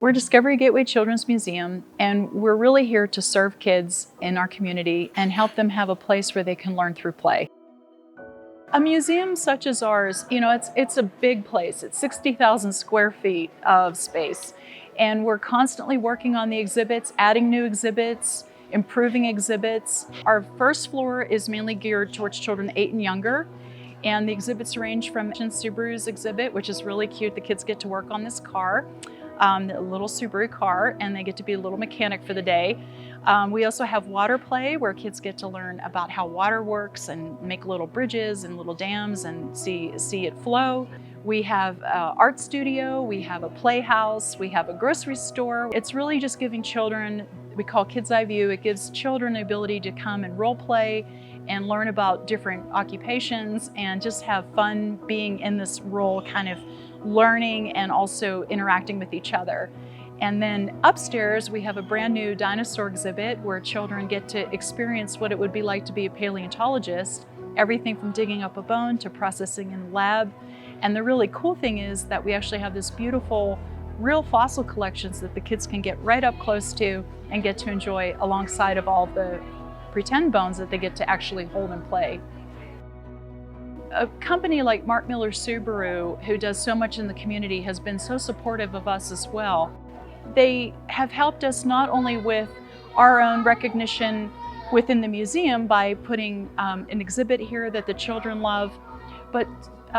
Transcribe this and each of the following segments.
We're Discovery Gateway Children's Museum, and we're really here to serve kids in our community and help them have a place where they can learn through play. A museum such as ours, it's a big place. It's 60,000 square feet of space, and we're constantly working on the exhibits, adding new exhibits, improving exhibits. Our first floor is mainly geared towards children 8 and younger, and the exhibits range from Subaru's exhibit, which is really cute. The kids get to work on this car. A little Subaru car, and they get to be a little mechanic for the day. We also have water play, where kids get to learn about how water works and make little bridges and little dams and see it flow. We have an art studio, we have a playhouse, we have a grocery store. It's really just giving children, we call Kids Eye View, it gives children the ability to come and role play and learn about different occupations and just have fun being in this role, kind of learning and also interacting with each other. And then upstairs we have a brand new dinosaur exhibit where children get to experience what it would be like to be a paleontologist, everything from digging up a bone to processing in the lab. And the really cool thing is that we actually have this beautiful real fossil collections that the kids can get right up close to and get to enjoy alongside of all the pretend bones that they get to actually hold and play. A company like Mark Miller Subaru, who does so much in the community, has been so supportive of us as well. They have helped us not only with our own recognition within the museum by putting an exhibit here that the children love, but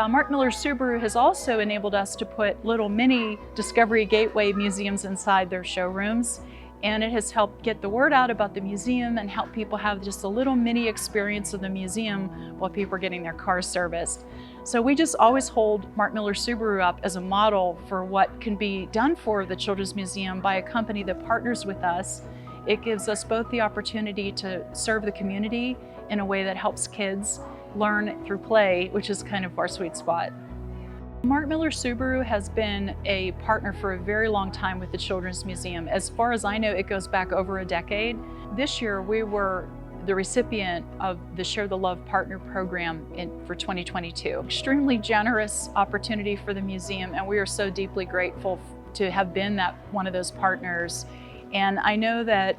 Mark Miller Subaru has also enabled us to put little mini Discovery Gateway museums inside their showrooms. And it has helped get the word out about the museum and help people have just a little mini experience of the museum while people are getting their cars serviced. So we just always hold Mark Miller Subaru up as a model for what can be done for the Children's Museum by a company that partners with us. It gives us both the opportunity to serve the community in a way that helps kids learn through play, which is kind of our sweet spot. Mark Miller Subaru has been a partner for a very long time with the Children's Museum. As far as I know, it goes back over a decade. This year, we were the recipient of the Share the Love Partner Program for 2022. Extremely generous opportunity for the museum, and we are so deeply grateful to have been one of those partners. And I know that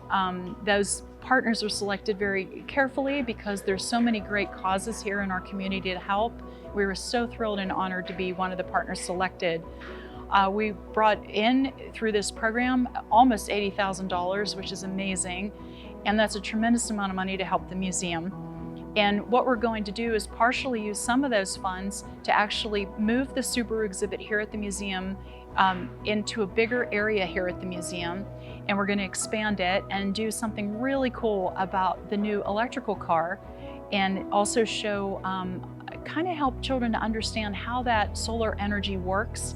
those partners are selected very carefully because there's so many great causes here in our community to help. We were so thrilled and honored to be one of the partners selected. We brought in, through this program, almost $80,000, which is amazing. And that's a tremendous amount of money to help the museum. And what we're going to do is partially use some of those funds to actually move the Subaru exhibit here at the museum into a bigger area here at the museum. And we're going to expand it and do something really cool about the new electrical car, and also show, kind of help children to understand how that solar energy works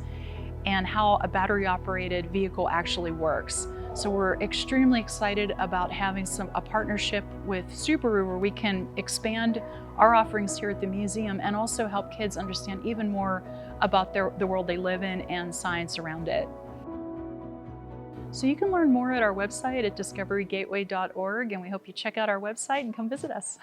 and how a battery operated vehicle actually works. So we're extremely excited about having a partnership with Subaru where we can expand our offerings here at the museum and also help kids understand even more about the world they live in and science around it. So you can learn more at our website at discoverygateway.org, and we hope you check out our website and come visit us.